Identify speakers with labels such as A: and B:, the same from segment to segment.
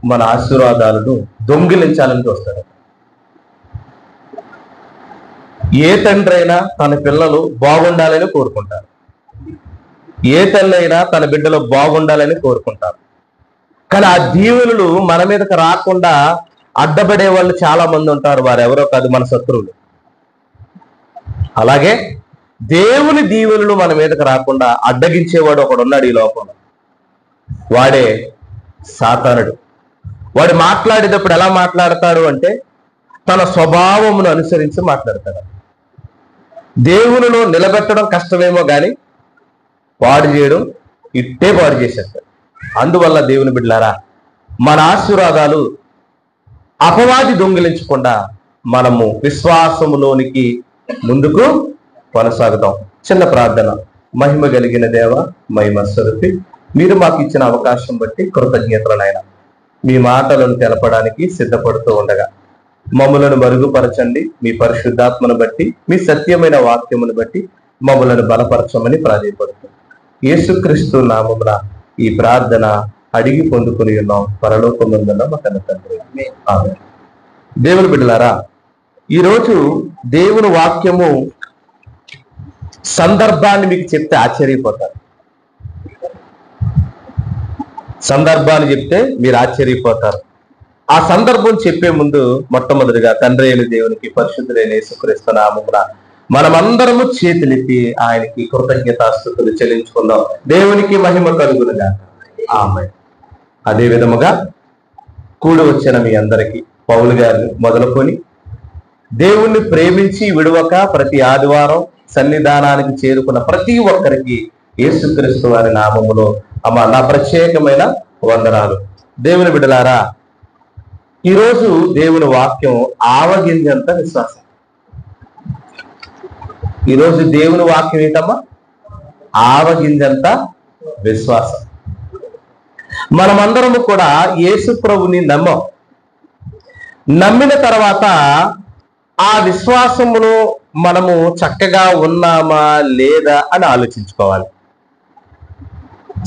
A: మన ఆశీర్వాదాలను దొంగిలించాలని చూస్తాడు. ఏ తండ్రి అయినా తన పిల్లలు బాగుండాలని కోరుకుంటారు. ఏ తల్లి అయినా తన బిడ్డలు బాగుండాలని కోరుకుంటారు. కానీ ఆ దీవెనలు మన మీదకి రాకుండా అడ్డపడే వాళ్ళు చాలా మంది ఉంటారు. వారు ఎవరో కాదు, మన శత్రువులు. అలాగే దేవుని దీవెనలు మన మీదకి రాకుండా అడ్డగించేవాడు ఒకడున్నాడు ఈ లోకంలో. వాడే సాతానుడు. వాడు మాట్లాడేటప్పుడు ఎలా మాట్లాడతాడు అంటే తన స్వభావమును అనుసరించి మాట్లాడతాడు. దేవునిలో నిలబెట్టడం కష్టమేమో కానీ పాడు చేయడం ఇట్టే పాడు చేసేస్తాడు. అందువల్ల దేవుని బిడ్డలారా, మన ఆశీర్వాదాలు అపవాది దొంగిలించకుండా మనము విశ్వాసములోనికి ముందుకు కొనసాగుతాం. చిన్న ప్రార్థన. మహిమ కలిగిన దేవ, మహిమ స్వరూపి, మీరు మాకు ఇచ్చిన అవకాశం బట్టి కృతజ్ఞతలనైనా. మీ మాటలను తెలపడానికి సిద్ధపడుతూ ఉండగా మమ్ములను మరుగుపరచండి. మీ పరిశుద్ధాత్మను బట్టి, మీ సత్యమైన వాక్యమును బట్టి మమ్ములను బలపరచమని ప్రాధేయపడుతుంది. యేసుక్రీస్తు నామమున ఈ ప్రార్థన అడిగి పొందుకుని ఉన్నాం పరలోకమందున్న మా కన్న తండ్రి. ఆమేన్. దేవుని బిడ్డలారా, ఈరోజు దేవుని వాక్యము సందర్భాన్ని మీకు చెప్తే ఆశ్చర్యపోతారు. సందర్భాన్ని చెప్తే మీరు ఆశ్చర్యపోతారు. ఆ సందర్భం చెప్పే ముందు మొట్టమొదటిగా తండ్రి అయిన దేవునికి, పరిశుద్ధుడైన యేసుక్రీస్తు నామమున మనమందరము చేతులెత్తి ఆయనకి కృతజ్ఞతాస్తుతులు చెల్లించుకుందాం. దేవునికి మహిమ కలుగునుగా. ఆమేన్. అదే విధముగా కూడి వచ్చిన మీ అందరికీ పౌలు గారిని మొదలుకొని దేవుణ్ణి ప్రేమించి విడువక ప్రతి ఆదివారం సన్నిధానానికి చేరుకున్న ప్రతి ఒక్కరికి యేసుక్రీస్తు వారి నామములో నా ప్రత్యేకమైన వందనాలు. దేవుని బిడ్డలారా, ఈరోజు దేవుని వాక్యం ఆవగింజంత విశ్వాసం. ఈరోజు దేవుని వాక్యం ఏంటమ్మా? ఆవగింజంత విశ్వాసం. మనమందరము కూడా యేసు ప్రభుని నమ్మిన తర్వాత ఆ విశ్వాసములో మనము చక్కగా ఉన్నామా లేదా అని ఆలోచించుకోవాలి.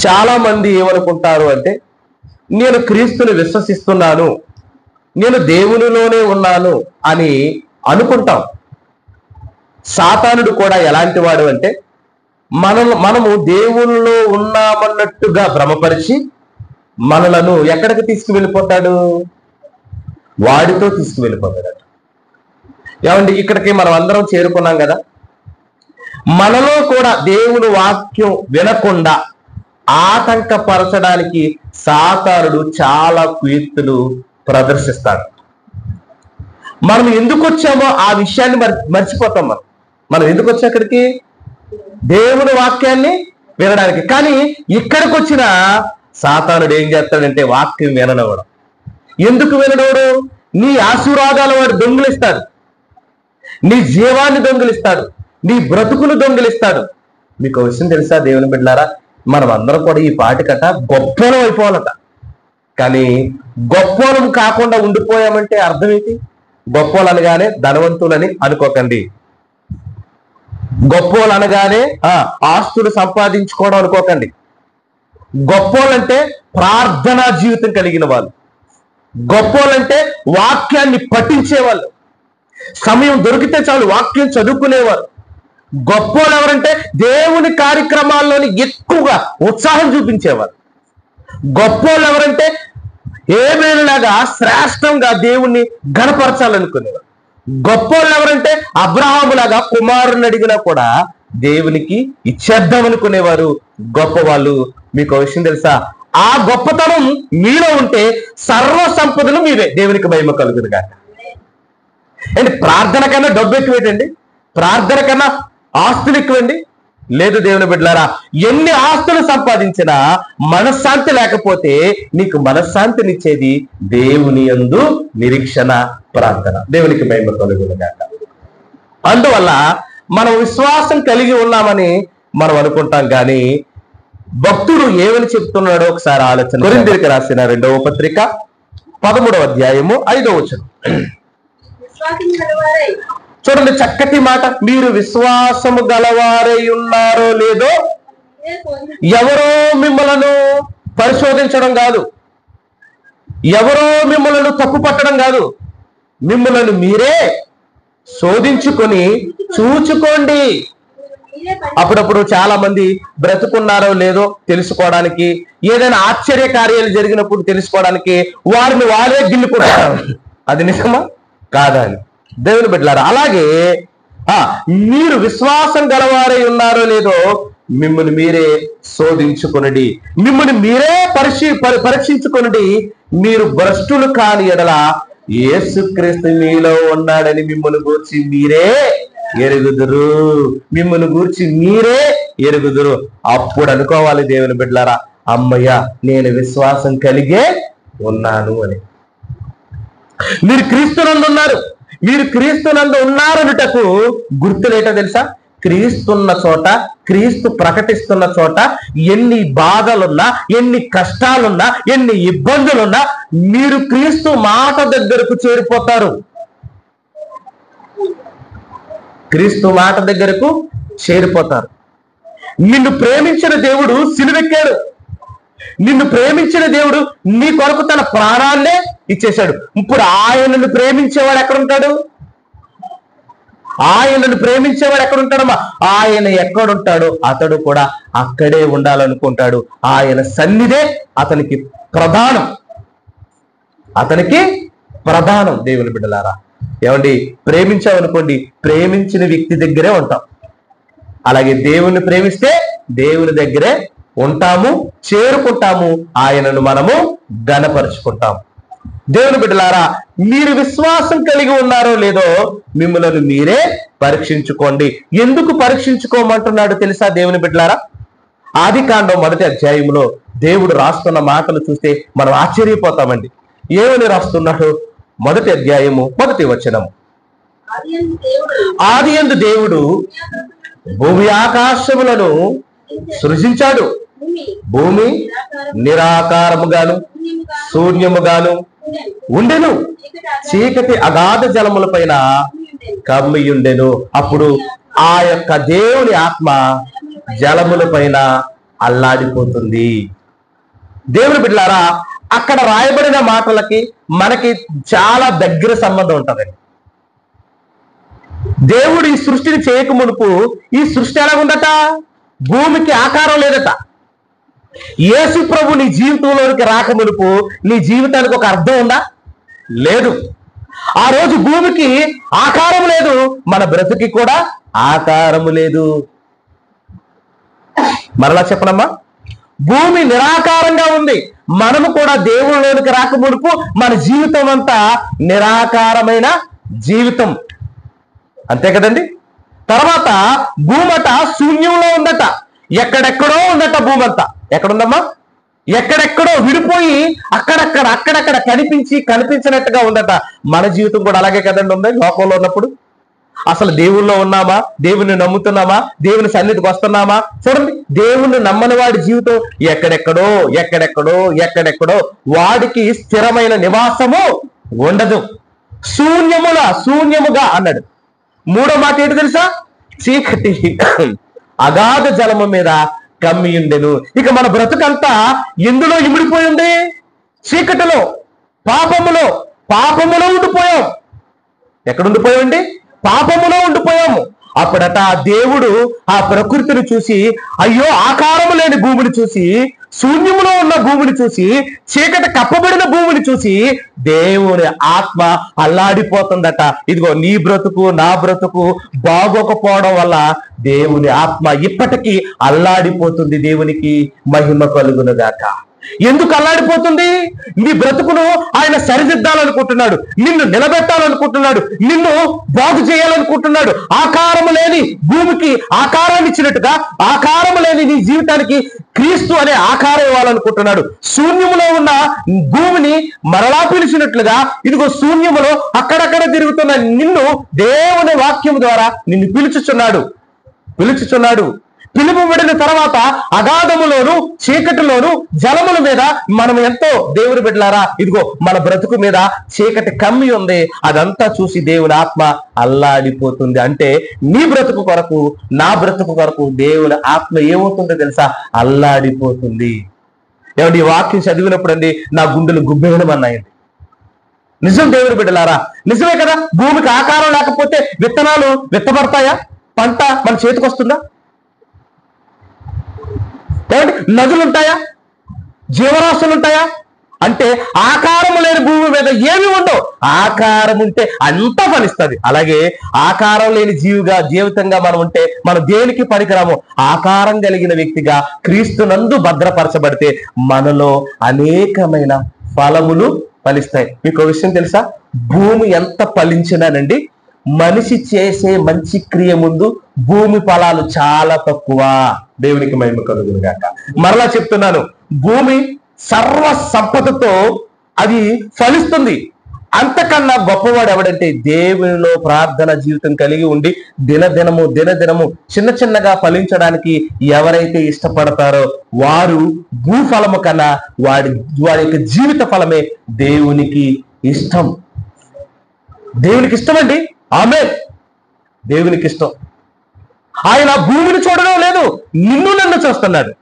A: చాలా మంది ఏమనుకుంటారు అంటే, నేను క్రీస్తుని విశ్వసిస్తున్నాను, నేను దేవునిలోనే ఉన్నాను అని అనుకుంటాం. సాతానుడు కూడా ఎలాంటి వాడు అంటే, మనము దేవునిలో ఉన్నామన్నట్టుగా భ్రమపరిచి మనలను ఎక్కడికి తీసుకువెళ్ళిపోతాడు? వాడితో తీసుకువెళ్ళిపోతాడు. ఏమండి, ఇక్కడికి మనం అందరం చేరుకున్నాం కదా. మనలో కూడా దేవుని వాక్యం వినకుండా ఆటంకపరచడానికి సాతానుడు చాలా కుయుక్తులు ప్రదర్శిస్తాడు. మనం ఎందుకు వచ్చామో ఆ విషయాన్ని మర్చిపోతాం. మనం ఎందుకు వచ్చా అక్కడికి? దేవుని వాక్యాన్ని వినడానికి. కానీ ఇక్కడికి వచ్చిన సాతానుడు ఏం చేస్తాడంటే వాక్యం విననవడం. ఎందుకు వినడోడు? నీ ఆశీర్వాదాలు వాడు దొంగిలిస్తాడు, నీ జీవాన్ని దొంగిలిస్తాడు, నీ బ్రతుకును దొంగిలిస్తాడు. మీకు విషయం తెలుసా దేవుని బిడ్డలారా, మనం అందరం కూడా ఈ పాటికట గొప్పలం అయిపోవాలట. కానీ గొప్పలం కాకుండా ఉండిపోయామంటే అర్థం ఏంటి? గొప్పలు అనగానే ధనవంతులని అనుకోకండి. గొప్పలు అనగానే ఆస్తులు సంపాదించుకోవడం అనుకోకండి. గొప్పలంటే ప్రార్థనా జీవితం కలిగిన వాళ్ళు. గొప్పలంటే వాక్యాన్ని పఠించేవాళ్ళు, సమయం దొరికితే చాలు వాక్యం చదువుకునేవారు. గొప్పలు ఎవరంటే దేవుని కార్యక్రమాల్లోని ఎక్కువగా ఉత్సాహం చూపించేవారు. గొప్పలు ఎవరంటే ఏమేలాగా శ్రేష్టంగా దేవుణ్ణి గణపరచాలనుకునేవారు. గొప్పలు ఎవరంటే అబ్రహాములాగా కుమారుని అడిగినా కూడా దేవునికి ఇచ్చేద్దామనుకునేవారు గొప్పవాళ్ళు. మీకు విషయం తెలుసా? ఆ గొప్పతనం మీలో ఉంటే సర్వ సంపదలు మీవే. దేవునికి మహిమ కలుగును గాక. అంటే ప్రార్థన కన్నా డబ్బు ఎక్కువేటండి? ప్రార్థన కన్నా ఆస్తులు ఎక్కువండి? లేదు దేవుని బిడ్డలారా, ఎన్ని ఆస్తులు సంపాదించినా మనశ్శాంతి లేకపోతే నీకు మనశ్శాంతినిచ్చేది దేవుని యందు నిరీక్షణ, ప్రార్థన. దేవునికి మహిమ కలుగును గాక. అందువల్ల మనం విశ్వాసం కలిగి ఉన్నామని మనం అనుకుంటాం. కానీ భక్తుడు ఏమని చెప్తున్నాడో ఒకసారి ఆలోచన. కొరింథీయులకు రాసిన 2వ పత్రిక 13వ అధ్యాయము 5వ వచనం చూడండి. చక్కటి మాట. మీరు విశ్వాసము గలవారై ఉన్నారో లేదో ఎవరో మిమ్మలను పరిశోధించడం కాదు. ఎవరో మిమ్మల్ని తప్పు పట్టడం కాదు, మిమ్మల్ని మీరే శోధించుకొని చూచుకోండి. అప్పుడప్పుడు చాలా మంది బ్రతుకున్నారో లేదో తెలుసుకోవడానికి, ఏదైనా ఆశ్చర్య కార్యాలు జరిగినప్పుడు తెలుసుకోవడానికి వారిని వారే గిల్లుకుంటారు. అది నిజమా కాదా అని దేవుని బిడ్డలారా, అలాగే మీరు విశ్వాసం గలవారై ఉన్నారో లేదో మిమ్మల్ని మీరే శోధించుకొనుడి, మిమ్మల్ని మీరే పరీక్షించుకొనుడి. మీరు భ్రష్టులు కాని ఎడల యేసుక్రీస్తు మీలో ఉన్నాడని మిమ్మల్ని గూర్చి మీరే ఎరుగుదురు, మిమ్మల్ని గూర్చి మీరే ఎరుగుదురు. అప్పుడు అనుకోవాలి దేవుని బిడ్డలారా, అమ్మయ్య నేను విశ్వాసం కలిగే ఉన్నాను అని. మీరు క్రీస్తునందు ఉన్నారు, మీరు క్రీస్తునందు ఉన్నారనుటకు గుర్తులేటో తెలుసా? క్రీస్తున్న చోట, క్రీస్తు ప్రకటిస్తున్న చోట ఎన్ని బాధలున్నా, ఎన్ని కష్టాలున్నా, ఎన్ని ఇబ్బందులున్నా మీరు క్రీస్తు మాట దగ్గరకు చేరిపోతారు. క్రీస్తు మాట దగ్గరకు చేరిపోతారు. నిన్ను ప్రేమించిన దేవుడు సిలువెక్కాడు. నిన్ను ప్రేమించిన దేవుడు నీ కొరకు తన ప్రాణాన్నే ఇచ్చేశాడు. ఇప్పుడు ఆయనను ప్రేమించేవాడు ఎక్కడుంటాడు? ఆయనను ప్రేమించేవాడు ఎక్కడుంటాడమ్మా? ఆయన ఎక్కడుంటాడో అతడు కూడా అక్కడే ఉండాలనుకుంటాడు. ఆయన సన్నిధే అతనికి ప్రధానం, అతనికి ప్రధానం. దేవుని బిడ్డలారా, ఏమండి, ప్రేమించామనుకోండి, ప్రేమించిన వ్యక్తి దగ్గరే ఉంటాం. అలాగే దేవుణ్ణి ప్రేమిస్తే దేవుని దగ్గరే ఉంటాము, చేరుకుంటాము, ఆయనను మనము ఘనపరుచుకుంటాం. దేవుని బిడ్డలారా, మీరు విశ్వాసం కలిగి ఉన్నారో లేదో మిమ్మల్ని మీరే పరీక్షించుకోండి. ఎందుకు పరీక్షించుకోమంటున్నాడు తెలుసా దేవుని బిడ్డలారా? ఆదికాండం 1వ అధ్యాయంలో దేవుడు రాస్తున్న మాటలు చూస్తే మనం ఆశ్చర్యపోతామండి. ఏమని రాస్తున్నాడు? 1వ అధ్యాయము 1వ వచనము, ఆదియందు దేవుడు భూమి ఆకాశములను సృజించాడు. భూమి నిరాకారముగాను శూన్యముగాను ఉండెను, చీకటి అగాధ జలముల పైన కమ్మియుండెను. అప్పుడు ఆ యొక్క దేవుని ఆత్మ జలముల పైన అల్లాడిపోతుంది. దేవుని బిడ్డలారా, అక్కడ రాయబడిన మాటలకి మనకి చాలా దగ్గర సంబంధం ఉంటుందండి. దేవుడు ఈ సృష్టిని చేయక మునుపు ఈ సృష్టి ఎలాగుందట? భూమికి ఆకారం లేదట. యేసు ప్రభు నీ జీవితంలోనికి రాక మునుపు నీ జీవితానికి ఒక అర్థం ఉందా? లేదు. ఆ రోజు భూమికి ఆకారం లేదు, మన బ్రతుకి కూడా ఆకారము లేదు. మరలా చెప్పనమ్మా, భూమి నిరాకారంగా ఉంది. మనము కూడా దేవుళ్ళలోనికి రాక మునుపు మన జీవితం అంతా నిరాకారమైన జీవితం, అంతే కదండి. తర్వాత భూమట శూన్యంలో ఉందట, ఎక్కడెక్కడో ఉందట. భూమంతా ఎక్కడుందమ్మా? ఎక్కడెక్కడో విడిపోయి అక్కడక్కడ కనిపించినట్టుగా ఉందట. మన జీవితం కూడా అలాగే కదండి ఉంది. లోకంలో ఉన్నప్పుడు అసలు దేవుల్లో ఉన్నామా? దేవుని నమ్ముతున్నామా? దేవుని సన్నిధికి వస్తున్నామా? చూడండి, దేవుణ్ణి నమ్మని వాడి జీవితం ఎక్కడెక్కడో వాడికి స్థిరమైన నివాసము ఉండదు. శూన్యముగా అన్నాడు. 3వ మాట ఏంటి తెలుసా? చీకటి అగాధ జలము మీద కమ్మియుండెను. ఇక మన బ్రతుకంతా ఎందులో ఇమిడిపోయింది? చీకటిలో, పాపములో ఉండిపోయాం. ఎక్కడ ఉండిపోయామండి? పాపములో ఉండిపోయాము. అప్పుడట దేవుడు ఆ ప్రకృతిని చూసి, అయ్యో ఆకారము లేని భూమిని చూసి, శూన్యములో ఉన్న భూమిని చూసి, చీకటి కప్పబడిన భూమిని చూసి దేవుని ఆత్మ అల్లాడిపోతుందట. ఇదిగో నీ బ్రతుకు నా బ్రతుకు బాగోకపోవడం వల్ల దేవుని ఆత్మ ఇప్పటికీ అల్లాడిపోతుంది. దేవునికి మహిమ కలుగునుగాక. ఎందుకు అల్లాడిపోతుంది? నీ బ్రతుకును ఆయన సరిదిద్దాలనుకుంటున్నాడు, నిన్ను నిలబెట్టాలనుకుంటున్నాడు, నిన్ను బాగు చేయాలనుకుంటున్నాడు. ఆకారము లేని భూమికి ఆకారాన్ని ఇచ్చినట్టుగా ఆకారము లేని నీ జీవితానికి క్రీస్తు అనే ఆకారం ఇవ్వాలనుకుంటున్నాడు. శూన్యములో ఉన్న భూమిని మరలా పిలిచినట్లుగా ఇదిగో శూన్యములో అక్కడక్కడ తిరుగుతున్న నిన్ను దేవుని వాక్యం ద్వారా నిన్ను పిలుచుచున్నాడు. పిలువబడిన తర్వాత అగాధములోను చీకటిలోను జలముల మీద మనం ఎంతో, దేవుని బిడ్డలారా, ఇదిగో మన బ్రతుకు మీద చీకటి కమ్మి ఉంది. అదంతా చూసి దేవుని ఆత్మ అల్లాడిపోతుంది. అంటే నీ బ్రతుకు కొరకు నా బ్రతుకు కొరకు దేవుని ఆత్మ ఏమవుతుందో తెలుసా? అల్లాడిపోతుంది. ఏమంటే ఈ వాక్యం చదివినప్పుడు అండి నా గుండెలు గుబ్బేయమన్నాయండి. నిజం దేవుని బిడ్డలారా, నిజమే కదా. భూమికి ఆకారం లేకపోతే విత్తనాలు విత్తబడతాయా? పంట మన చేతికి వస్తుందా? ఏమంటే నదులు ఉంటాయా? జీవరాశులు ఉంటాయా? అంటే ఆకారం లేని భూమి మీద ఏమి ఉండవు. ఆకారం ఉంటే అంతా ఫలిస్తుంది. అలాగే ఆకారం లేని జీవితంగా మనం ఉంటే మనం దేనికి పనికిరాము. ఆకారం కలిగిన వ్యక్తిగా క్రీస్తునందు భద్రపరచబడితే మనలో అనేకమైన ఫలములు ఫలిస్తాయి. మీకు విషయం తెలుసా? భూమి ఎంత ఫలించినానండి, మనిషి చేసే మంచి క్రియ ముందు భూమి ఫలాలు చాలా తక్కువ. దేవునికి మహిమ కలుగును గాక. మరలా చెప్తున్నాను, భూమి సర్వ సంపదతో అది ఫలిస్తుంది. అంతకన్నా గొప్పవాడు ఎవడంటే దేవునిలో ప్రార్థన జీవితం కలిగి ఉండి దినదినము చిన్న చిన్నగా ఫలించడానికి ఎవరైతే ఇష్టపడతారో వారు భూఫలము కన్నా వారి యొక్క జీవిత ఫలమే దేవునికి ఇష్టం. దేవునికి ఇష్టం అండి. ఆమేన్. దేవునికి ఇష్టం. ఆయన భూమిని చూడడం లేదు, నిన్ను నన్ను చూస్తున్నాడు.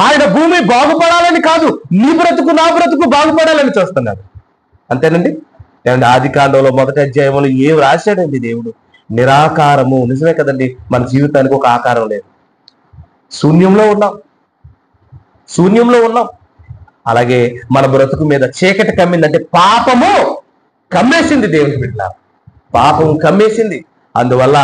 A: ఆయన భూమి బాగుపడాలని కాదు, నీ బ్రతుకు నా బ్రతుకు బాగుపడాలని చూస్తున్నాడు. అంతేనండి. ఆది కాండంలో 1వ అధ్యాయంలో ఏం రాశాడండి దేవుడు? నిరాకారము. నిజమే కదండి, మన జీవితానికి ఒక ఆకారం లేదు. శూన్యంలో ఉన్నాం. అలాగే మన బ్రతుకు మీద చీకటి కమ్మిందంటే పాపము కమ్మేసింది. దేవుని బిడ్డ, పాపం కమ్మేసింది. అందువల్ల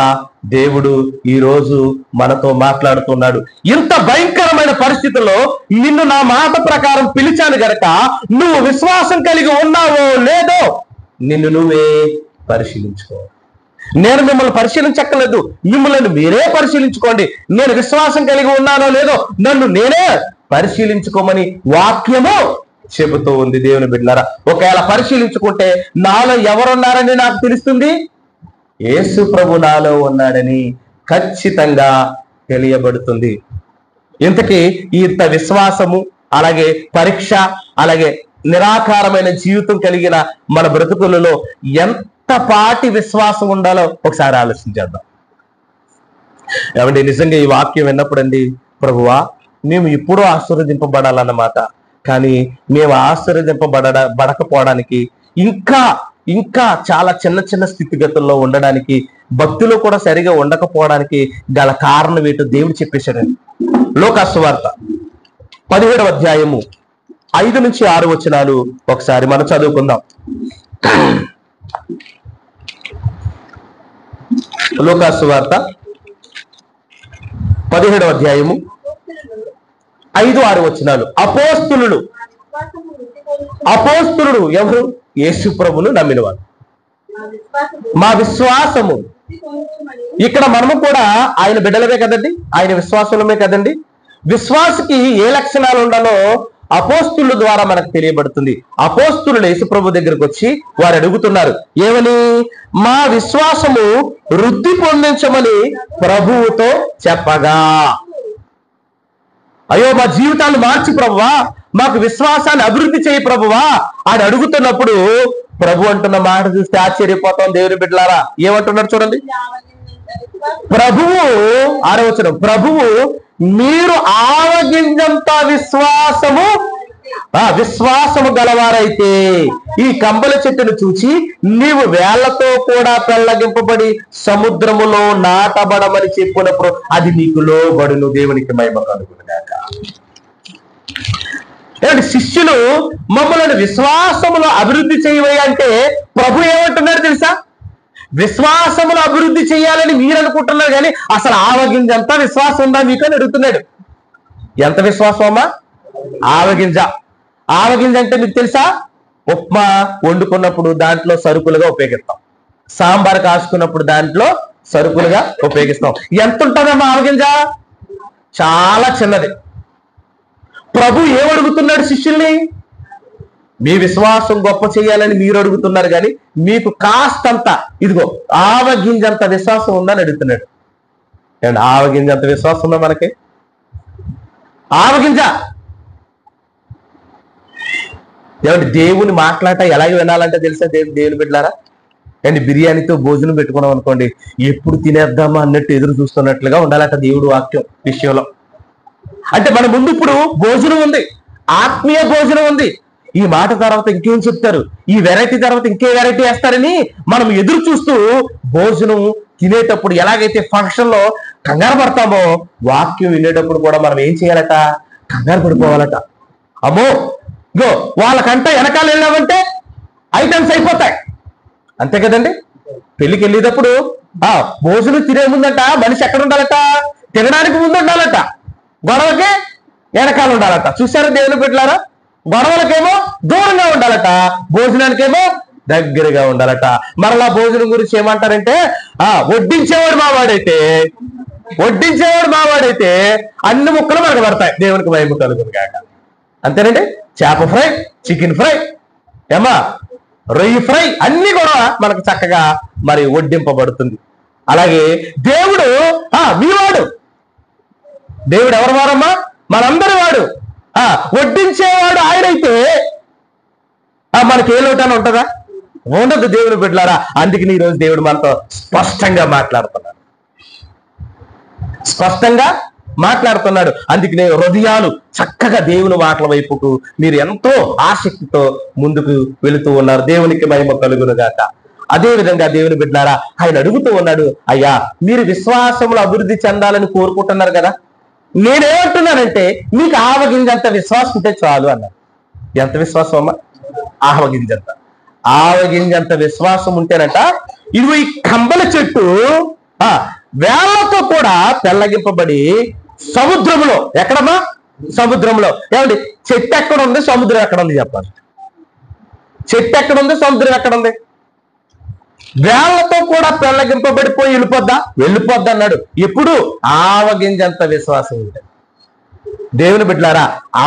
A: దేవుడు ఈ రోజు మనతో మాట్లాడుతున్నాడు. ఇంత భయంకరమైన పరిస్థితుల్లో నిన్ను నా మాట ప్రకారం పిలిచాను గనక నువ్వు విశ్వాసం కలిగి ఉన్నావో లేదో నిన్ను నువ్వే పరిశీలించుకో. నేను మిమ్మల్ని పరిశీలించక్కర్లేదు, మిమ్మల్ని మీరే పరిశీలించుకోండి. నేను విశ్వాసం కలిగి ఉన్నానో లేదో నన్ను నేనే పరిశీలించుకోమని వాక్యము చెబుతూ ఉంది. దేవుని బిడ్డలారా, ఒకవేళ పరిశీలించుకుంటే నాలో ఎవరున్నారని నాకు తెలుస్తుంది. యేసు ప్రభు నాలో ఉన్నాడని ఖచ్చితంగా తెలియబడుతుంది. ఇంతకీ ఇంత విశ్వాసము, అలాగే పరీక్ష, అలాగే నిరాకారమైన జీవితం కలిగిన మన బ్రతుకులలో ఎంత పాటి విశ్వాసం ఉండాలో ఒకసారి ఆలోచించేద్దాం. ఏమంటే నిజంగా ఈ వాక్యం విన్నప్పుడు అండి, ప్రభువా మేము ఇప్పుడు ఆశీర్వదింపబడాలన్నమాట, కానీ మేము ఆశీర్వదింపబడకపోవడానికి ఇంకా చాలా చిన్న స్థితిగతుల్లో ఉండడానికి, భక్తిలో కూడా సరిగా ఉండకపోవడానికి గల కారణం ఏంటో దేవుడు చెప్పేశాడండి. లూకా సువార్త 17వ అధ్యాయము 5 నుంచి 6 వచనాలు ఒకసారి మనం చదువుకుందాం. లూకా సువార్త 17వ అధ్యాయము 5-6 వచనాలు. అపోస్తులుడు ఎవరు? యేసు ప్రభువును నమ్మిన వారు. మా విశ్వాసము, ఇక్కడ మనము కూడా ఆయన బిడ్డలమే కదండి, ఆయన విశ్వాసులమే కదండి. విశ్వాసకి ఏ లక్షణాలు ఉండాలో అపోస్తుల ద్వారా మనకు తెలియబడుతుంది. అపోస్తులు యేసు ప్రభు దగ్గరకు వచ్చి వారు అడుగుతున్నారు, ఏమని? మా విశ్వాసము వృద్ధి పొందించమని ప్రభువుతో చెప్పగా. అయ్యో మా జీవితాన్ని మార్చి ప్రభువా, మాకు విశ్వాసాన్ని అభివృద్ధి చేయి ప్రభువా అని అడుగుతున్నప్పుడు ప్రభు అంటున్న మాట చూస్తే ఆశ్చర్యపోతాం. దేవుని బిడ్డలారా, ఏమంటున్నారు చూడండి. ప్రభువు 6వ వచనం, ప్రభువు మీరు ఆవగింజంత విశ్వాసము గలవారైతే ఈ కంబల చెట్టును చూచి నీవు వేళ్లతో కూడా పెళ్లగింపబడి సముద్రములో నాటబడమని చెప్పినప్పుడు అది నీకు లోబడును. దేవునికి మహిమ కలుగును గాక. శిష్యులు మమ్మల్ని విశ్వాసములో అభివృద్ధి చేయవయ్యా అంటే ప్రభు ఏమంటున్నారు తెలుసా? విశ్వాసములో అభివృద్ధి చేయాలని మీరు అనుకుంటున్నారు, కానీ అసలు ఆవగింజంతా విశ్వాసం ఉందా మీకు అని అడుగుతున్నాడు. ఎంత విశ్వాసం అమ్మా? ఆవగింజ. ఆవగింజ అంటే మీకు తెలుసా? ఉప్మా వండుకున్నప్పుడు దాంట్లో సరుకులుగా ఉపయోగిస్తాం, సాంబార్ కాసుకున్నప్పుడు దాంట్లో సరుకులుగా ఉపయోగిస్తాం. ఎంత ఉంటుందమ్మా ఆవగింజ? చాలా చిన్నది. ప్రభు ఏమడుగుతున్నాడు శిష్యుల్ని? మీ విశ్వాసం గొప్ప చేయాలని మీరు అడుగుతున్నారు, కానీ మీకు కాస్తంత, ఇదిగో ఆవగింజంత విశ్వాసం ఉందని అడుగుతున్నాడు. ఆవగింజంత విశ్వాసం ఉందా మనకి? ఆవగింజ. ఏమంటే దేవుని మాట్లాడట ఎలాగ వినాలంటే తెలుసా దేవుని బిడ్డలారా? అండ్ బిర్యానీతో భోజనం పెట్టుకున్నాం అనుకోండి, ఎప్పుడు తినేద్దామా అన్నట్టు ఎదురు చూస్తున్నట్లుగా ఉండాలట దేవుడు వాక్యం విషయంలో. అంటే మన ముందు ఇప్పుడు భోజనం ఉంది, ఆత్మీయ భోజనం ఉంది. ఈ మాట తర్వాత ఇంకేం చెప్తారు, ఈ వెరైటీ తర్వాత ఇంకే వెరైటీ వేస్తారని మనం ఎదురు చూస్తూ భోజనం తినేటప్పుడు ఎలాగైతే ఫంక్షన్ లో కంగారు పడతామో, వాక్యం వినేటప్పుడు కూడా మనం ఏం చేయాలట, కంగారు పడిపోవాలట. అమ్మో గో వాళ్ళకంట వెనకాల వెళ్ళామంటే ఐటమ్స్ అయిపోతాయి, అంతే కదండి. పెళ్లికి వెళ్ళేటప్పుడు భోజనం తినే ముందంట మనిషి ఎక్కడ ఉండాలట, తినడానికి ముందు ఉండాలట, గొడవకి వెనకాల ఉండాలట. చూసారా దేవుని బిడ్డలారా, గొడవలకేమో దూరంగా ఉండాలట, భోజనానికేమో దగ్గరగా ఉండాలట. మరలా భోజనం గురించి ఏమంటారంటే, వడ్డించేవాడు మావాడైతే అన్ని ముక్కలు మనకు పడతాయి, దేవునికి మహిమ కలుగును గాక. అంతేనండి. చేప ఫ్రై, చికెన్ ఫ్రై, రొయ్యి ఫ్రై అన్ని కూడా మనకు చక్కగా మరి వడ్డింపబడుతుంది. అలాగే దేవుడు మీవాడు, దేవుడు ఎవరు వారమ్మా, మనందరి వాడు. వడ్డించేవాడు ఆయనైతే మనకి ఏ లోటాన ఉంటుందా, ఉండదు దేవుని బిడ్డలారా. అందుకని ఈరోజు దేవుడు మనతో స్పష్టంగా మాట్లాడుతున్నాడు. అందుకనే హృదయాలు చక్కగా దేవుని మాటల వైపుకు మీరు ఎంతో ఆసక్తితో ముందుకు వెళుతూ ఉన్నారు. దేవునికి మహిమ కలుగును గాక. అదే విధంగా దేవుని బిడ్డలారా, ఆయన అడుగుతూ ఉన్నాడు, అయ్యా మీరు విశ్వాసంలో అభివృద్ధి చెందాలని కోరుకుంటున్నారు కదా, నేనేమంటున్నానంటే మీకు ఆవగింజంత విశ్వాసం ఉంటే చాలు అన్నారు. ఎంత విశ్వాసం అమ్మా? ఆవగింజంత విశ్వాసం ఉంటేనట ఇదిగో ఈ కంబల చెట్టు వేళ్లతో కూడా పెళ్లగింపబడి సముద్రంలో, ఎక్కడమ్మా? సముద్రంలో. ఏమండి, చెట్టు ఎక్కడ ఉంది, సముద్రం ఎక్కడ ఉంది చెప్పాలి. చెట్టు ఎక్కడ ఉంది, సముద్రం ఎక్కడ ఉంది? వేళ్లతో కూడా పెళ్లగింపబడిపోయి వెళ్ళిపోద్దా అన్నాడు. ఇప్పుడు ఆవగింజంత విశ్వాసం ఉంటే, దేవుని బిడ్డలారా,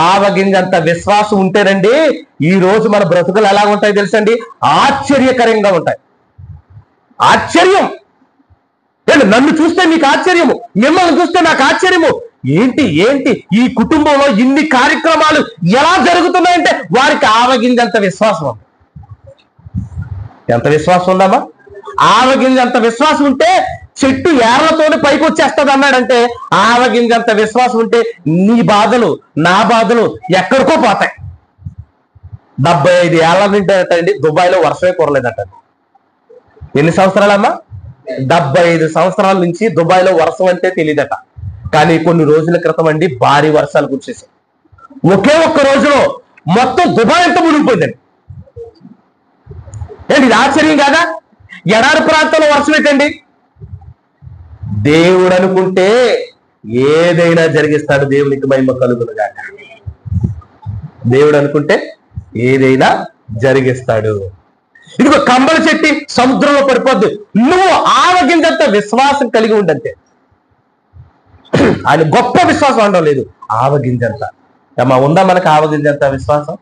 A: ఆవగింజంత విశ్వాసం ఉంటేనండి ఈ రోజు మన బ్రతుకులు ఎలా ఉంటాయి తెలుసండి, ఆశ్చర్యకరంగా ఉంటాయి. ఆశ్చర్యం. నన్ను చూస్తే మీకు ఆశ్చర్యము, మిమ్మల్ని చూస్తే నాకు ఆశ్చర్యము. ఏంటి ఈ కుటుంబంలో ఇన్ని కార్యక్రమాలు ఎలా జరుగుతున్నాయంటే వారికి ఆవగింజంత విశ్వాసం ఉంది. ఎంత విశ్వాసం ఉందమ్మా? ఆవగింజంత విశ్వాసం ఉంటే చెట్టు ఏర్లతోనే పైకి వచ్చేస్తుంది అన్నాడంటే, ఆవగింజంత విశ్వాసం ఉంటే నీ బాధలు నా బాధలు ఎక్కడికో పోతాయి. 75 ఏళ్ల నింటండి దుబాయ్లో వర్షమే కురలేదట. ఎన్ని సంవత్సరాలమ్మా? 75 సంవత్సరాల నుంచి దుబాయ్లో వర్షం అంటే తెలియదట. కానీ కొన్ని రోజుల క్రితం అండి భారీ వర్షాలు కురిసేసాయి. ఒకే ఒక్క రోజులో మొత్తం దుబాయ్ అంతా మునిగిపోయిందండి. ఇది ఆశ్చర్యం కాదా? ఎడారి ప్రాంతంలో వర్షం ఏంటండి? దేవుడు అనుకుంటే ఏదైనా జరిగిస్తాడు. దేవునికి మహిమ కలుగును గాక. దేవుడు అనుకుంటే ఏదైనా జరిగిస్తాడు. ఇదిగో కంబల చెట్టి సముద్రంలో పడిపోద్దు, నువ్వు ఆవగింజంత విశ్వాసం కలిగి ఉండంతే. ఆయన గొప్ప విశ్వాసం అనడం లేదు, ఆవగింజంత. ఉందా మనకు ఆవగింజంత విశ్వాసం?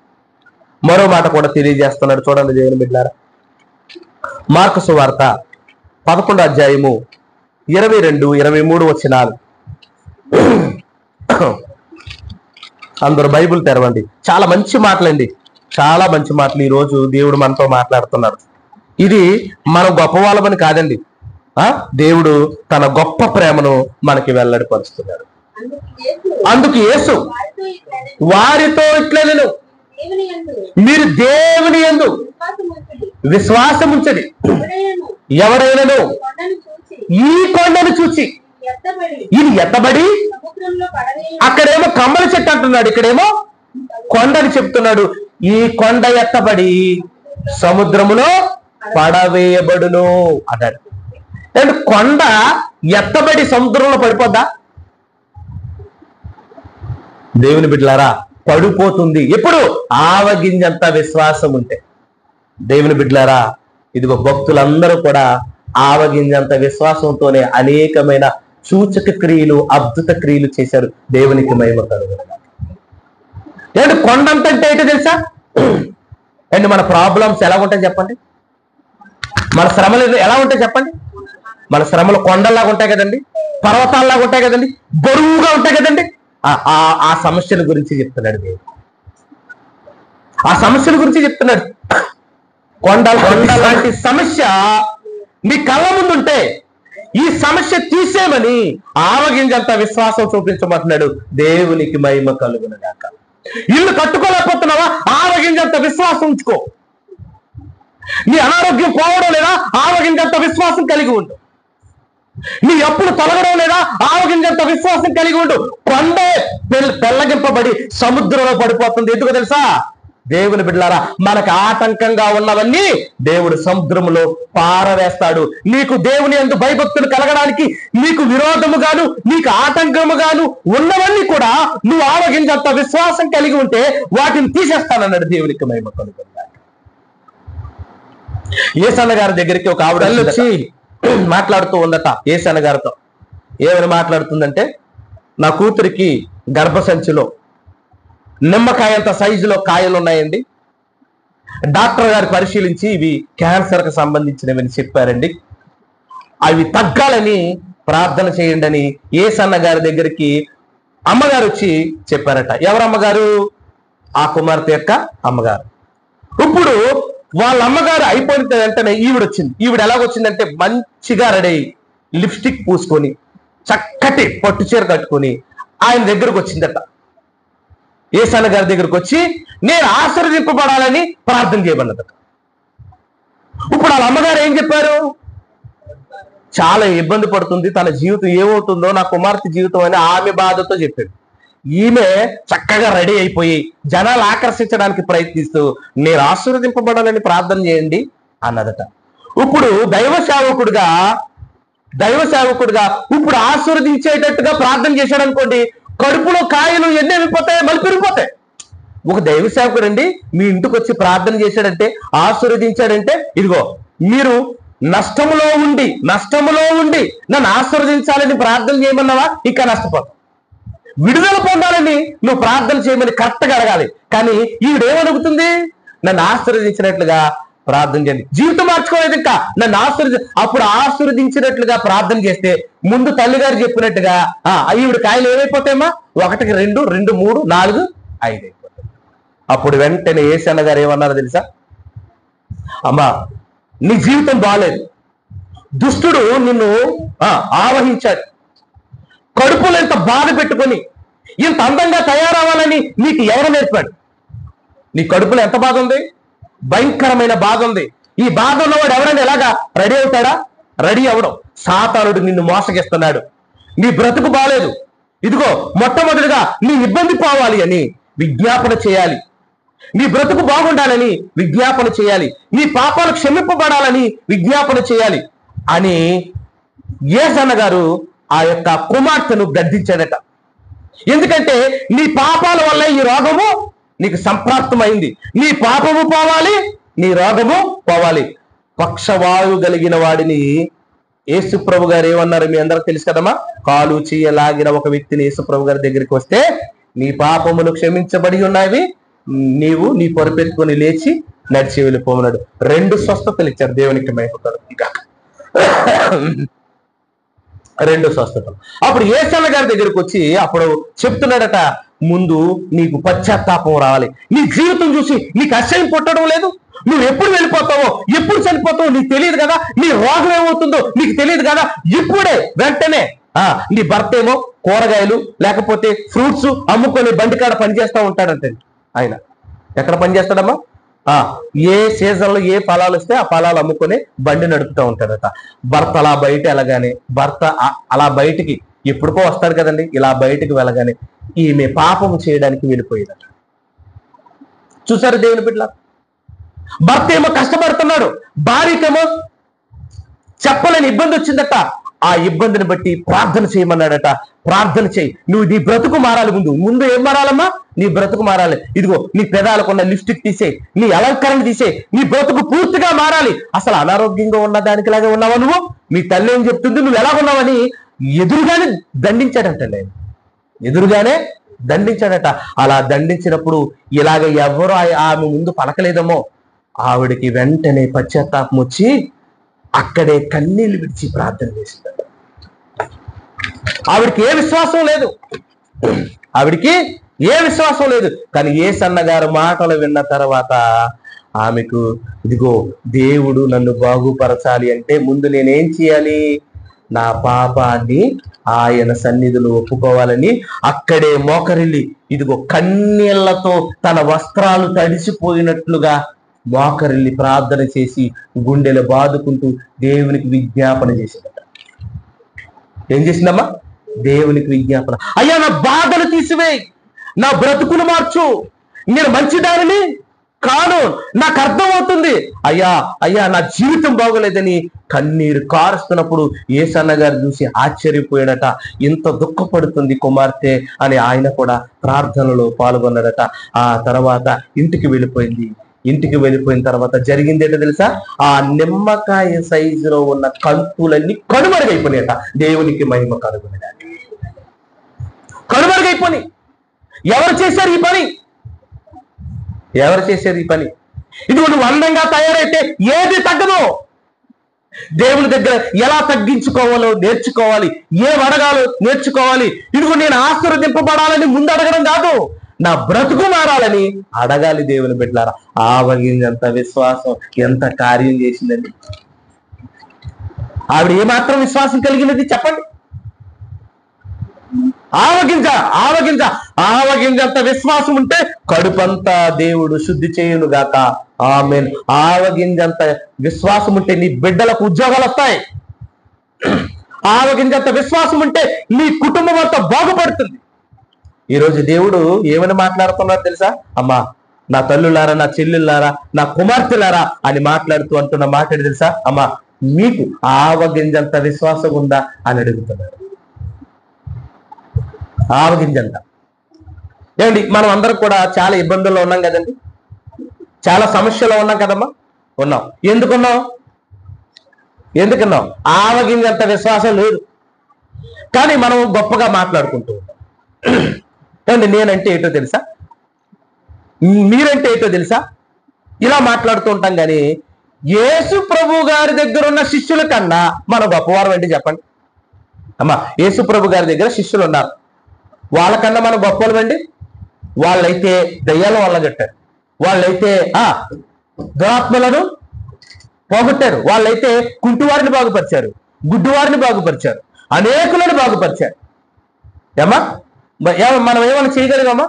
A: మరో మాట కూడా తెలియజేస్తున్నాడు, చూడండి దేవుని బిడ్డలారా. మార్కు సువార్త 11వ అధ్యాయము 22-23 వచనాలు. అందరూ బైబిల్ తెరవండి. చాలా మంచి మాటలండి, చాలా మంచి మాటలు ఈరోజు దేవుడు మనతో మాట్లాడుతున్నాడు. ఇది మనం గొప్ప వాళ్ళమని కాదండి, దేవుడు తన గొప్ప ప్రేమను మనకి వెల్లడిపరుస్తున్నాడు. అందుకు యేసు వారితో ఇట్లనెను, మీరు దేవుని యందు విశ్వాసం ఉంచండి. ఎవరైనాను ఈ కొండను చూచి, ఇది ఎత్తబడి, అక్కడేమో కమ్మల చెట్టు అంటున్నాడు, ఇక్కడేమో కొండని చెప్తున్నాడు. ఈ కొండ ఎత్తబడి సముద్రములో పడవేయబడును అన్నాడు. అంటే కొండ ఎత్తబడి సముద్రంలో పడిపోద్దా? దేవుని బిడ్డలారా, పడిపోతుంది. ఎప్పుడు? ఆవగింజంత విశ్వాసం ఉంటే. దేవుని బిడ్డలారా, ఇదిగో భక్తులందరూ కూడా ఆవగింజంత విశ్వాసంతోనే అనేకమైన సూచక క్రియలు, అద్భుత క్రియలు చేశారు. దేవునికి మహిమ కలుగును. ఏంటి కొండంత అంటే ఏంటో తెలుసా? అండ్ మన ప్రాబ్లమ్స్ ఎలా ఉంటాయి చెప్పండి, మన శ్రమలు ఎలా ఉంటాయి చెప్పండి. మన శ్రమలు కొండల్లాగా ఉంటాయి కదండి, పర్వతాల్లాగా ఉంటాయి కదండి, బరువుగా ఉంటాయి కదండి. ఆ సమస్యల గురించి చెప్తున్నాడు దేవుడు. ఆ సమస్యల గురించి చెప్తున్నాడు. కొండ లాంటి సమస్య మీ కళ్ళ ముందుంటే ఈ సమస్య తీసేమని ఆవగింజంత విశ్వాసం చూపించమంటున్నాడు. దేవునికి మహిమ కలుగును గాక. ఇల్లు కట్టుకోలేకపోతున్నావా? ఆవగింజంత విశ్వాసం ఉంచుకో. నీ అనారోగ్యం పోవడం లేదా? ఆవగింజంత విశ్వాసం కలిగి ఉండు. నీ అప్పులు తొలగడం లేదా? ఆవగింజంత విశ్వాసం కలిగి ఉండు. కొండే పెళ్ళగింపబడి సముద్రంలో పడిపోతుంది. ఎందుకు తెలుసా? దేవుని బిడ్డలారా, మనకు ఆటంకంగా ఉన్నవన్నీ దేవుడు సముద్రంలో పారవేస్తాడు. నీకు దేవుని యందు భయభక్తులు కలగడానికి నీకు విరోధముగాను నీకు ఆటంకముగాను ఉన్నవన్నీ కూడా నువ్వు ఆవగింజంత విశ్వాసం కలిగి ఉంటే వాటిని తీసేస్తానన్నాడు. దేవునికి మహిమ కలుగును. యేసన్న గారి దగ్గరికి ఒక ఆవిడ వచ్చి మాట్లాడుతూ ఉందట యేసన్న గారితో. ఏమని మాట్లాడుతుందంటే, నా కూతురికి గర్భసంచిలో నిమ్మకాయంత సైజులో కాయలు ఉన్నాయండి. డాక్టర్ గారు పరిశీలించి ఇవి క్యాన్సర్కి సంబంధించినవి చెప్పారండి. అవి తగ్గాలని ప్రార్థన చేయండి అని యేసన్న గారి దగ్గరికి అమ్మగారు వచ్చి చెప్పారట. ఎవరమ్మగారు? ఆ కుమార్తె యొక్క అమ్మగారు. ఇప్పుడు వాళ్ళ అమ్మగారు అయిపోయిన వెంటనే ఈవిడొచ్చింది. ఈవిడ ఎలాగొచ్చిందంటే, మంచిగా రెడీ అయ్యి లిప్స్టిక్ పూసుకొని చక్కటి పట్టు చీర కట్టుకొని ఆయన దగ్గరకు వచ్చిందట. యేసన్న గారి దగ్గరకు వచ్చి నేను ఆశీర్వదింపబడాలని ప్రార్థన చేయమన్నదట. ఇప్పుడు వాళ్ళ అమ్మగారు ఏం చెప్పారు? చాలా ఇబ్బంది పడుతుంది, తన జీవితం ఏమవుతుందో, నా కుమార్తె జీవితం అని ఆమె బాధతో చెప్పాడు. ఈమె చక్కగా రెడీ అయిపోయి జనాలు ఆకర్షించడానికి ప్రయత్నిస్తూ నేను ఆశీర్వదింపబడాలని ప్రార్థన చేయండి అన్నదట. ఇప్పుడు దైవ సేవకుడిగా ఇప్పుడు ఆశీర్వదించేటట్టుగా ప్రార్థన చేశాడు అనుకోండి, కడుపులో కాయలు ఎన్ని వెళ్ళిపోతాయి, మళ్ళీ పెరిగిపోతాయి. ఒక దైవ సేవకుడు అండి మీ ఇంటికి వచ్చి ప్రార్థన చేశాడంటే, ఆశీర్వదించాడంటే, ఇదిగో మీరు నష్టములో ఉండి నన్ను ఆశీర్వదించాలని ప్రార్థన చేయమన్నావా, ఇంకా నష్టపోతావు. విడుదల పొందాలని నువ్వు ప్రార్థన చేయమని కరెక్ట్గా అడగాలి. కానీ ఈవిడేమడుగుతుంది? నన్ను ఆశీర్వదించినట్లుగా ప్రార్థన చేయండి. జీవితం మార్చుకోలేదు ఇంకా, నన్ను అప్పుడు ఆశీర్వదించినట్లుగా ప్రార్థన చేస్తే ముందు తల్లిగారు చెప్పినట్టుగా ఈవిడ కాయలు ఏమైపోతాయమ్మా? 1, 2, 2, 3, 4, 5 అయిపోతాయి. అప్పుడు వెంటనే యేసన్న గారు ఏమన్నారో తెలుసా? అమ్మా, నీ జీవితం బాగాలేదు, దుష్టుడు నిన్ను ఆవహించాడు. కడుపులో ఇంత బాధ పెట్టుకొని ఇంత అందంగా తయారవ్వాలని నీకు ఎవరు నేర్పాడు? నీ కడుపులో ఎంత బాధ ఉంది? భయంకరమైన బాధ ఉంది. ఈ బాధ ఉన్నవాడు ఎవరైనా ఎలాగా రెడీ అవుతాడా? రెడీ అవడం. సాతానుడు నిన్ను మోసగిస్తున్నాడు. నీ బ్రతుకు బాలేదు, ఇదిగో మొట్టమొదటిగా నీ ఇబ్బంది పోవాలి అని విజ్ఞాపన చేయాలి. నీ బ్రతుకు బాగుండాలని విజ్ఞాపన చేయాలి. నీ పాపాలు క్షమింపబడాలని విజ్ఞాపన చేయాలి అని యేసన్న గారు ఆ యొక్క కుమార్తెను గద్దించాడట. ఎందుకంటే నీ పాపాల వల్ల ఈ రోగము నీకు సంప్రాప్తమైంది. నీ పాపము పోవాలి, నీ రోగము పోవాలి. పక్షవాయువు కలిగిన వాడిని యేసుప్రభు గారు ఏమన్నారు మీ అందరికి తెలుసు కదమ్మా? కాలు చేయలాగిన ఒక వ్యక్తిని యేసుప్రభు గారి దగ్గరికి వస్తే, నీ పాపములు క్షమించబడి ఉన్నవి, నీవు నీ పొరపెట్టుకొని లేచి నడిచి వెళ్ళిపోమన్నాడు. 2 స్వస్థతలు ఇచ్చారు. దేవునికి మహిమ కలుగును గాక. 2 స్వస్థతలు. అప్పుడు యేసన్న గారి దగ్గరికి వచ్చి అప్పుడు చెప్తున్నాడట, ముందు నీకు పశ్చాత్తాపం రావాలి. నీ జీవితం చూసి నీకు అసహ్యం పుట్టడం లేదు. నువ్వు ఎప్పుడు వెళ్ళిపోతావో, ఎప్పుడు చనిపోతావో నీకు తెలియదు కదా. నీ రోగం ఏమవుతుందో నీకు తెలియదు కదా. ఇప్పుడే వెంటనే నీ భర్త ఏమో కూరగాయలు లేకపోతే ఫ్రూట్స్ అమ్ముకొని బండికాడ పనిచేస్తూ ఉంటాడంటే, ఆయన ఎక్కడ పనిచేస్తాడమ్మా? ఏ సీజన్లో ఏ ఫలాలు వస్తే ఆ ఫలాలు అమ్ముకొని బండి నడుపుతూ ఉంటాడట. భర్త అలా బయట వెళ్ళగానే, భర్త అలా బయటికి ఎప్పుడుకో వస్తాడు కదండి, ఇలా బయటికి వెళ్ళగానే ఈమె పాపం చేయడానికి వెళ్ళిపోయేదట. చూసారు దేవుని బిడ్డ? భర్త ఏమో కష్టపడుతున్నాడు, భార్యకేమో చెప్పలేని ఇబ్బంది వచ్చిందట. ఆ ఇబ్బందిని బట్టి ప్రార్థన చేయమన్నాడట. ప్రార్థన చేయి, నువ్వు నీ బ్రతుకు మారాలి. ముందు ఏం మారాలమ్మా? నీ బ్రతుకు మారాలి. ఇదిగో నీ పెదాలకున్న లిప్స్టిక్ తీసే, నీ అలంకరణ తీసే, నీ బ్రతుకు పూర్తిగా మారాలి. అసలు అనారోగ్యంగా ఉన్న దానికిలాగా ఉన్నావా నువ్వు? మీ తల్లి ఏం చెప్తుంది, నువ్వు ఎలా ఉన్నావని ఎదురుగానే దండించాడంటండి. ఎదురుగానే దండించాడట. అలా దండించినప్పుడు ఇలాగ ఎవరు ఆమె ముందు పలకలేదమ్మో, ఆవిడికి వెంటనే పశ్చాత్తాపం వచ్చి అక్కడే కన్నీళ్లు విడిచి ప్రార్థన చేసిందట. ఆవిడికి ఏ విశ్వాసం లేదు. కానీ యేసన్న గారు మాటలు విన్న తర్వాత ఆమెకు, ఇదిగో దేవుడు నన్ను బాగుపరచాలి అంటే ముందు నేనేం చేయాలి? నా పాపాన్ని ఆయన సన్నిధిలో ఒప్పుకోవాలని అక్కడే మోకరిల్లి, ఇదిగో కన్నీళ్లతో తన వస్త్రాలు తడిసిపోయినట్లుగా మోకరిల్లి ప్రార్థన చేసి గుండెలు బాదుకుంటూ దేవునికి విజ్ఞాపన చేసిందట. ఏం చేసిందమ్మా? దేవునికి విజ్ఞాపన. అయ్యా, నా బాధలు తీసివేయి, నా బ్రతుకులు మార్చు, నేను మంచిదానిని కాను, నాకు అర్థమవుతుంది, అయ్యా అయ్యా నా జీవితం బాగోలేదని కన్నీరు కారుస్తున్నప్పుడు యేసన్న గారు చూసి ఆశ్చర్యపోయాడట. ఇంత దుఃఖపడుతుంది కుమార్తె అని ఆయన కూడా ప్రార్థనలో పాల్గొన్నాడట. ఆ తర్వాత ఇంటికి వెళ్ళిపోయింది. ఇంటికి వెళ్ళిపోయిన తర్వాత జరిగింది ఏంటో తెలుసా? ఆ నిమ్మకాయ సైజులో ఉన్న కంతులన్నీ కనుమరుగైపోయినాయట. దేవునికి మహిమ కలుగునగాక. కనుమరుగైపోయి. ఎవరు చేశారు ఈ పని? ఎవరు చేశారు ఈ పని? ఇది నువ్వు అందంగా తయారైతే ఏది తగ్గదు. దేవుని దగ్గర ఎలా తగ్గించుకోవాలో నేర్చుకోవాలి, ఏం అడగాలో నేర్చుకోవాలి. ఇదిగో నేను ఆశీర్వదింపబడాలని ముందు అడగడం కాదు, నా బ్రతుకు మారాలని అడగాలి. దేవుని బిడ్డలారా, ఆవగింజంత విశ్వాసం ఎంత కార్యం చేసిందండి. ఆవిడ ఏమాత్రం విశ్వాసం కలిగినది చెప్పండి? ఆవగింజంత విశ్వాసం ఉంటే కడుపంతా దేవుడు శుద్ధి చేయును గాక. ఆమేన్. ఆవగింజంత విశ్వాసం ఉంటే నీ బిడ్డలకు ఉద్యోగాలు వస్తాయి. ఆవగింజంత విశ్వాసం ఉంటే నీ కుటుంబం అంతా బాగుపడుతుంది. ఈరోజు దేవుడు ఏమని మాట్లాడుతున్నారో తెలుసా? అమ్మా, నా తల్లులారా, నా చెల్లెళ్ళారా, నా కుమార్తెలారా అని మాట్లాడుతూ అంటున్న మాట తెలుసా? అమ్మా, మీకు ఆవగింజంత విశ్వాసం ఉందా అని అడుగుతున్నారు. ఆవగింజంత. ఏమండి, మనం అందరం కూడా చాలా ఇబ్బందుల్లో ఉన్నాం కదండి, చాలా సమస్యలో ఉన్నాం కదమ్మా. ఉన్నాం. ఎందుకున్నాం? ఆవగింజంత విశ్వాసం లేదు, కానీ మనం గొప్పగా మాట్లాడుకుంటూ ఉంటాం. ఏమండి, నేనంటే ఏంటో తెలుసా, మీరంటే ఏంటో తెలుసా, ఇలా మాట్లాడుతూ ఉంటాం. కానీ యేసు ప్రభు గారి దగ్గర ఉన్న శిష్యుల కన్నా మనం గొప్పవారం ఏంటి చెప్పండి? అమ్మా, యేసు ప్రభు గారి దగ్గర శిష్యులు ఉన్నారు, వాళ్ళకన్నా మనం గొప్పవాళ్ళమండి. వాళ్ళైతే దయ్యాల వల్ల కట్టారు, వాళ్ళైతే దురాత్మలను పోగొట్టారు, వాళ్ళైతే కుంటివారిని బాగుపరిచారు, గుడ్డివారిని బాగుపరిచారు, అనేకులను బాగుపరిచారు. ఏమా మనం ఏమైనా చేయగలిగామా?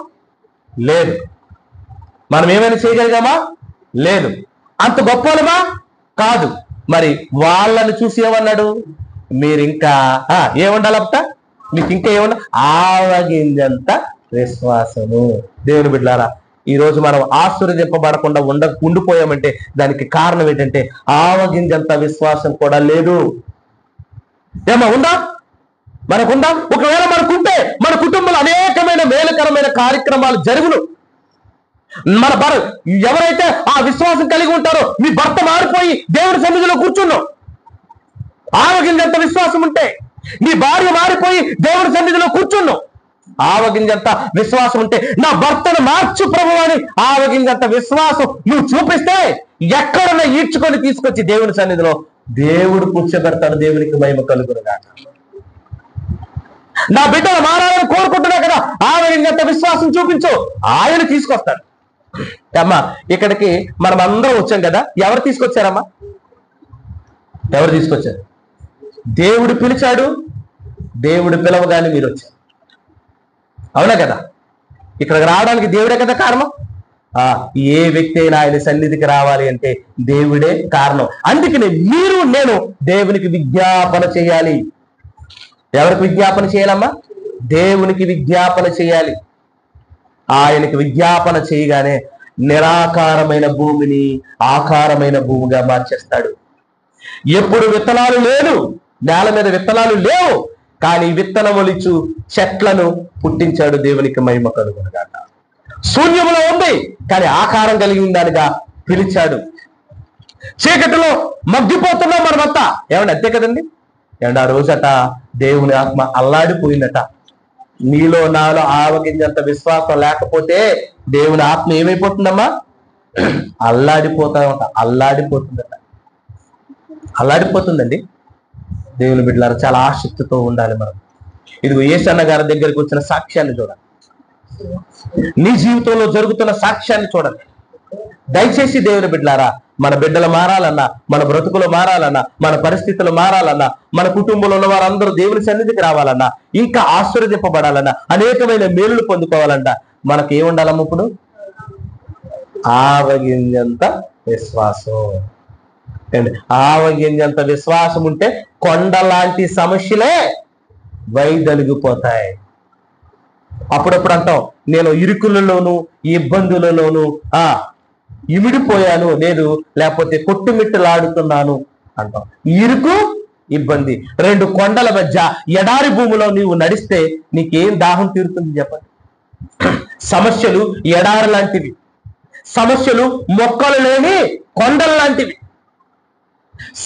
A: లేదు. మనం ఏమైనా చేయగలిగామా? లేదు. అంత గొప్పలమా? కాదు. మరి వాళ్ళని చూసి ఏమన్నాడు? మీరు ఇంకా ఏముండాలట? మీకు ఇంకా ఏమన్నా? ఆవగింజంత విశ్వాసము. దేవుని బిడ్డలారా, ఈ రోజు మనం ఆశీర్వదింపబడకుండా ఉండిపోయామంటే దానికి కారణం ఏంటంటే ఆవగింజంత విశ్వాసం కూడా లేదు. ఏమా ఉందా? మనకుందా? ఒకవేళ మనకుంటే మన కుటుంబంలో అనేకమైన మేలుకరమైన కార్యక్రమాలు జరుగును. మన ఎవరైతే ఆ విశ్వాసం కలిగి ఉంటారో మీ భర్త మారిపోయి దేవుడి సన్నిధిలో కూర్చున్నాం. ఆవగింజంత విశ్వాసం ఉంటే నీ భార్య మారిపోయి దేవుడి సన్నిధిలో కూర్చున్నావు. ఆవగింజంత విశ్వాసం ఉంటే నా భర్తను మార్చు ప్రభువు అని ఆవగింజంత విశ్వాసం నువ్వు చూపిస్తే ఎక్కడన్నా ఈడ్చుకొని తీసుకొచ్చి దేవుని సన్నిధిలో దేవుడు కూర్చోబెడతాడు. దేవునికి మహిమ కలుగునుగాక. నా బిడ్డలు మారాలని కోరుకుంటున్నా కదా, ఆవగింజంత విశ్వాసం చూపించు, ఆయన తీసుకొస్తాడు. అమ్మా, ఇక్కడికి మనం అందరం వచ్చాం కదా, ఎవరు తీసుకొచ్చారమ్మా? ఎవరు తీసుకొచ్చారు? దేవుడు పిలిచాడు, దేవుడు పిలవగానే మీరు వచ్చారు. అవునా కదా? ఇక్కడికి రావడానికి దేవుడే కదా కారణం. ఏ వ్యక్తి అయినా ఆయన సన్నిధికి రావాలి అంటే దేవుడే కారణం. అందుకని మీరు నేను దేవునికి విజ్ఞాపన చేయాలి. ఎవరికి విజ్ఞాపన చేయాలమ్మా? దేవునికి విజ్ఞాపన చేయాలి. ఆయనకి విజ్ఞాపన చేయగానే నిరాకారమైన భూమిని ఆకారమైన భూమిగా మార్చేస్తాడు. ఎప్పుడు విత్తనాలు లేదు, నేల మీద విత్తనాలు లేవు, కానీ విత్తనములిచ్చు చెట్లను పుట్టించాడు. దేవునికి మహిమ కలుగునుగాక. శూన్యములో ఉంది, కానీ ఆకారం కలిగిన దానిగా పిలిచాడు. చీకటిలో మగ్గిపోతున్నాం మనమంతా. ఏమండి, అంతే కదండి? ఏమండి, ఆ రోజట దేవుని ఆత్మ అల్లాడిపోయిందట. నీలో నాలో ఆవగింజంత విశ్వాసం లేకపోతే దేవుని ఆత్మ ఏమైపోతుందమ్మా? అల్లాడిపోతుందట. అల్లాడిపోతుందండి. దేవుని బిడ్డలారా, చాలా ఆసక్తితో ఉండాలి మనం. ఇదిగో యేసన్న గారి దగ్గరికి వచ్చిన సాక్ష్యాన్ని చూడండి, నీ జీవితంలో జరుగుతున్న సాక్ష్యాన్ని చూడండి. దయచేసి దేవుని బిడ్డలారా, మన బిడ్డలు మారాలన్నా, మన బ్రతుకులు మారాలన్నా, మన పరిస్థితులు మారాలన్నా, మన కుటుంబంలో ఉన్న వారందరూ దేవుని సన్నిధికి రావాలన్నా, ఇంకా ఆశీర్వదింపబడాలన్నా, అనేకమైన మేలులు పొందుకోవాలన్నా మనకి ఏముండాలమ్మ? ఇప్పుడు ఆవగింజంత విశ్వాసం. ఆవగింజంత విశ్వాసం ఉంటే కొండలాంటి సమస్యలే వైదొలిగిపోతాయి. అప్పుడప్పుడు అంటాం, నేను ఇరుకులలోను ఇబ్బందులలోను ఇమిడిపోయాను, నేను లేకపోతే కొట్టుమిట్టలాడుతున్నాను అంటాం. ఇరుకు, ఇబ్బంది, రెండు కొండల మధ్య ఎడారి భూమిలో నీవు నడిస్తే నీకేం దాహం తీరుతుంది చెప్పండి? సమస్యలు ఎడారి లాంటివి, సమస్యలు మొక్కలు లేని కొండల లాంటివి,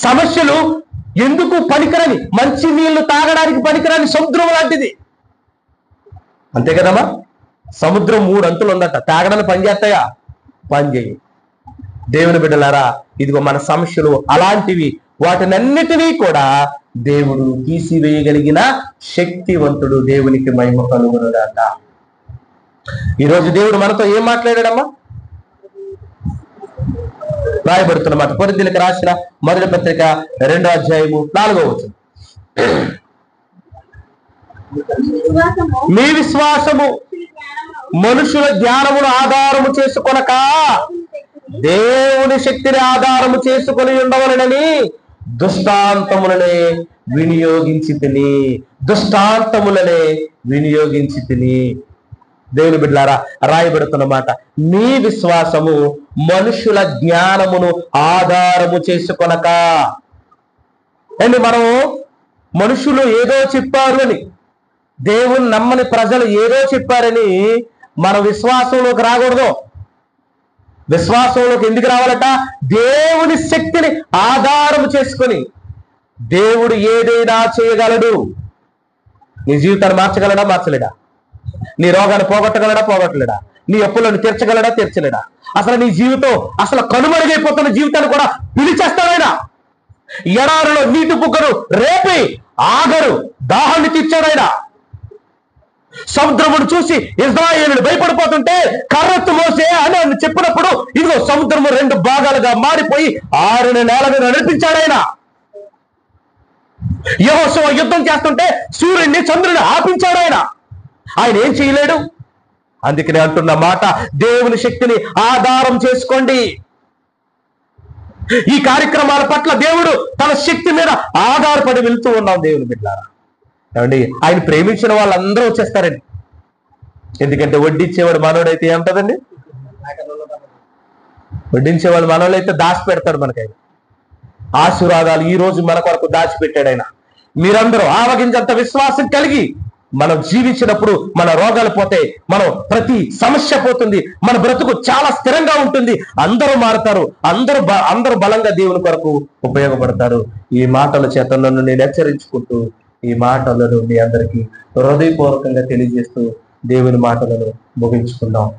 A: సమస్యలు ఎందుకు పనికిరని, మంచి నీళ్లు తాగడానికి పనికిరాని సముద్రం లాంటిది. అంతే కదమ్మా? సముద్రం 3 అంతులు ఉందట, తాగడానికి పని చేస్తాయా? పని చేయి. దేవుని బిడ్డలారా, ఇదిగో మన సమస్యలు అలాంటివి. వాటినన్నిటినీ కూడా దేవుడు తీసివేయగలిగిన శక్తివంతుడు. దేవునికి మహిమ కలుగునుగాక. ఈరోజు దేవుడు మనతో ఏం మాట్లాడాడమ్మా? రాయబడుతున్నమాట కొరింథీయులకు రాసిన మొదటి పత్రిక 2వ అధ్యాయము 4వ వచనం. మీ విశ్వాసము మనుషుల జ్ఞానమును ఆధారము చేసుకొనక దేవుని శక్తిని ఆధారము చేసుకొని ఉండవలనని దుష్టాంతములనే వినియోగించి తిని. దేవుని బిడ్డలారా, రాయబడుతున్నమాట, మీ విశ్వాసము మనుషుల జ్ఞానమును ఆధారము చేసుకొనక. అండి, మనం మనుషులు ఏదో చెప్పారు అని, దేవుని నమ్మని ప్రజలు ఏదో చెప్పారని మన విశ్వాసంలోకి రాకూడదు. విశ్వాసంలోకి ఎందుకు రావాలట? దేవుని శక్తిని ఆధారము చేసుకొని. దేవుడు ఏదైనా చేయగలడు. నీ జీవితాన్ని మార్చగలడా? మార్చలేడా? నీ రోగాన్ని పోగొట్టలేడా? నీ అప్పులను తీర్చలేడా? అసలు నీ జీవితం అసలు కనుమరుగైపోతున్న జీవితాన్ని కూడా పిలిచేస్తాడైనా. ఎడారిలో నీటి బుగ్గను రేపి ఆగరు దాహాన్ని తీర్చాడైనా. సముద్రమును చూసి ఇశ్రాయేలులు భయపడిపోతుంటే కర్రెత్తు మోసే అని చెప్పినప్పుడు ఇదిగో సముద్రము 2 భాగాలుగా మారిపోయి 6 నేల మీద నడిపించాడైనా. యెహోషువ యుద్ధం చేస్తుంటే సూర్యుడిని చంద్రుని ఆపించాడైనా. ఆయన ఏం చేయలేడు? అందుకనే అంటున్న మాట, దేవుని శక్తిని ఆధారం చేసుకోండి. ఈ కార్యక్రమాల పట్ల దేవుడు తన శక్తి మీద ఆధారపడి వెళ్తూ ఉన్నాం. దేవుని బిడ్డలారా, ఏమండి, ఆయన ప్రేమించిన వాళ్ళందరూ వచ్చేస్తారండి. ఎందుకంటే వడ్డించేవాడు మనోడైతే ఏమంటదండి? వడ్డించేవాడు మనోళ్ళైతే దాచి పెడతాడు మనకైనా ఆశీర్వాదాలు. ఈ రోజు మన కొరకు దాచిపెట్టాడు ఆయన. మీరందరూ ఆవగింజంత విశ్వాసం కలిగి మనం జీవించినప్పుడు మన రోగాలు పోతాయి, మనం ప్రతి సమస్య పోతుంది, మన బ్రతుకు చాలా స్థిరంగా ఉంటుంది. అందరూ మారుతారు, అందరూ బలంగా దేవుని కొరకు ఉపయోగపడతారు. ఈ మాటల చేత నన్ను నేను హెచ్చరించుకుంటూ ఈ మాటలను మీ అందరికీ హృదయపూర్వకంగా తెలియజేస్తూ దేవుని మాటలను ముగించుకుందాం.